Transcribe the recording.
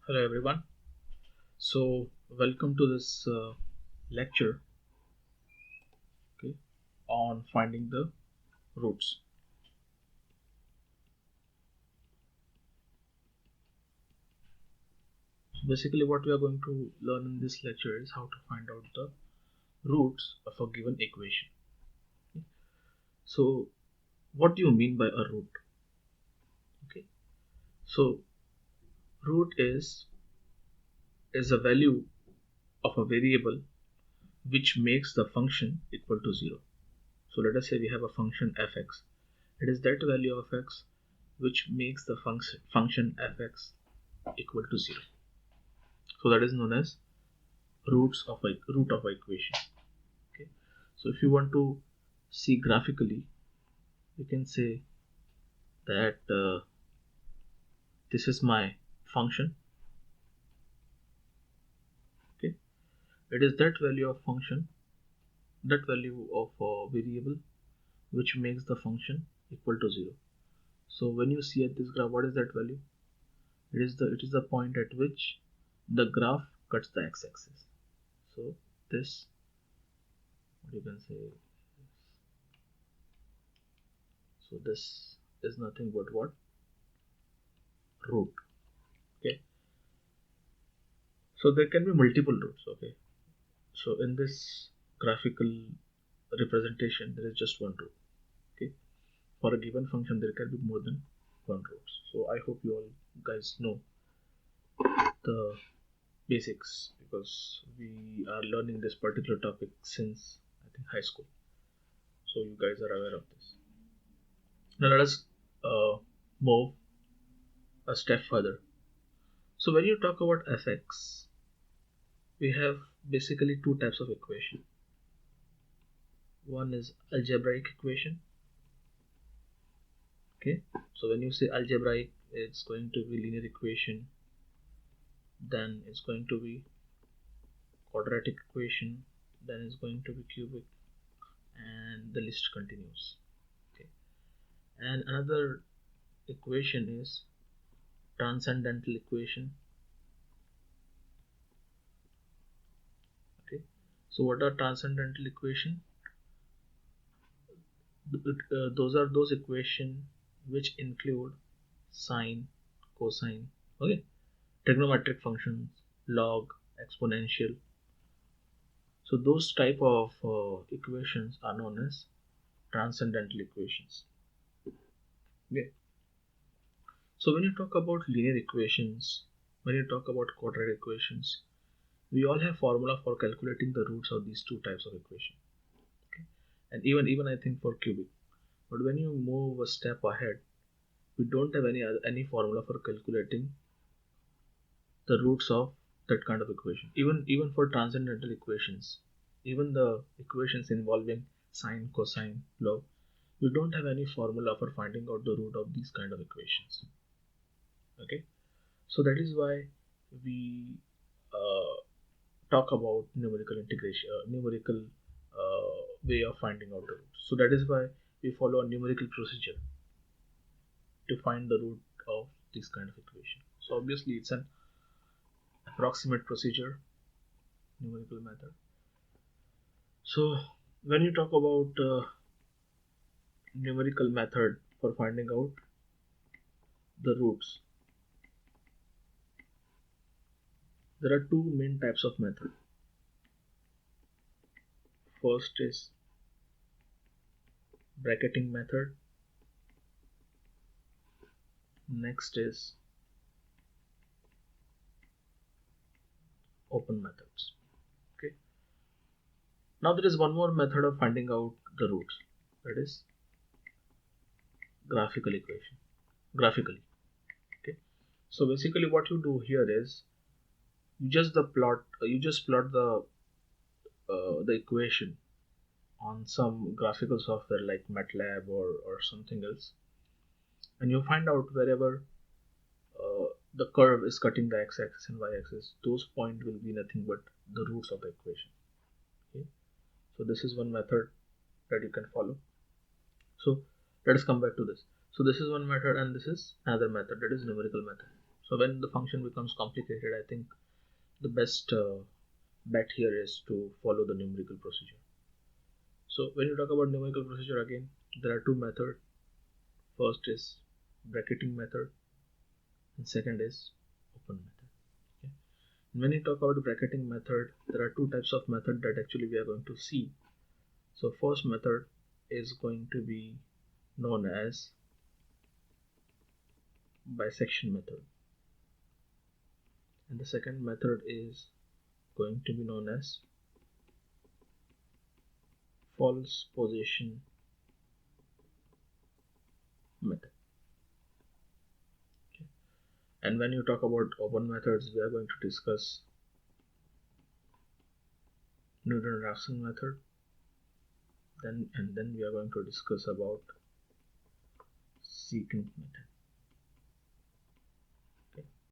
Hello everyone. Welcome to this lecture, okay, on finding the roots. So basically, what we are going to learn in this lecture is how to find out the roots of a given equation. So, what do you mean by a root? Okay, so root is a value of a variable which makes the function equal to zero. So let us say we have a function fx. It is that value of x which makes the function fx equal to 0. So that is known as root of a equation. Okay. So if you want to see graphically, you can say that this is my function. Okay. It is that value of function, that value of a variable which makes the function equal to 0. So when you see at this graph, what is that value? It is the point at which the graph cuts the x-axis. So this, what you can say, so this is nothing but what? Root. Okay. So there can be multiple roots. Okay. So in this graphical representation, there is just one root. Okay. For a given function, there can be more than one root. So I hope you all guys know the basics because we are learning this particular topic since I think high school. So you guys are aware of this. Now let us uh, move a step further. So when you talk about fx, we have basically two types of equation. One is algebraic equation. Okay, so when you say algebraic, it's going to be linear equation, then it's going to be quadratic equation, then it's going to be cubic, and the list continues. Okay, and another equation is transcendental equation. Okay, so what are transcendental equation? Those are those equation which include sine, cosine, okay, trigonometric functions, log, exponential. So those type of equations are known as transcendental equations. Okay. So when you talk about linear equations, when you talk about quadratic equations, we all have formula for calculating the roots of these two types of equation. Okay. And even I think for cubic. But when you move a step ahead, we don't have any formula for calculating the roots of that kind of equation. Even for transcendental equations, even the equations involving sine, cosine, log, we don't have any formula for finding out the root of these kind of equations. Okay, so that is why we uh, talk about numerical integration, numerical way of finding out the root. So that is why we follow a numerical procedure to find the root of this kind of equation. So obviously it's an approximate procedure, numerical method. So when you talk about numerical method for finding out the roots, there are two main types of method. First is bracketing method. Next is open methods. Okay. Now there is one more method of finding out the roots. That is graphical equation. Graphically. Okay. So basically, what you do here is you just plot the equation on some graphical software like MATLAB or something else, and you find out wherever the curve is cutting the x-axis and y-axis, those points will be nothing but the roots of the equation. Okay, so this is one method that you can follow. So let us come back to this. So this is one method, and this is another method, that is numerical method. So when the function becomes complicated, I think the best bet here is to follow the numerical procedure. So when you talk about numerical procedure, again, there are two methods. First is bracketing method and second is open method. Okay. When you talk about bracketing method, there are two types of method that actually we are going to see. So first method is going to be known as bisection method, and the second method is going to be known as false position method. Okay. And when you talk about open methods, we are going to discuss Newton-Raphson method, then we are going to discuss about secant method.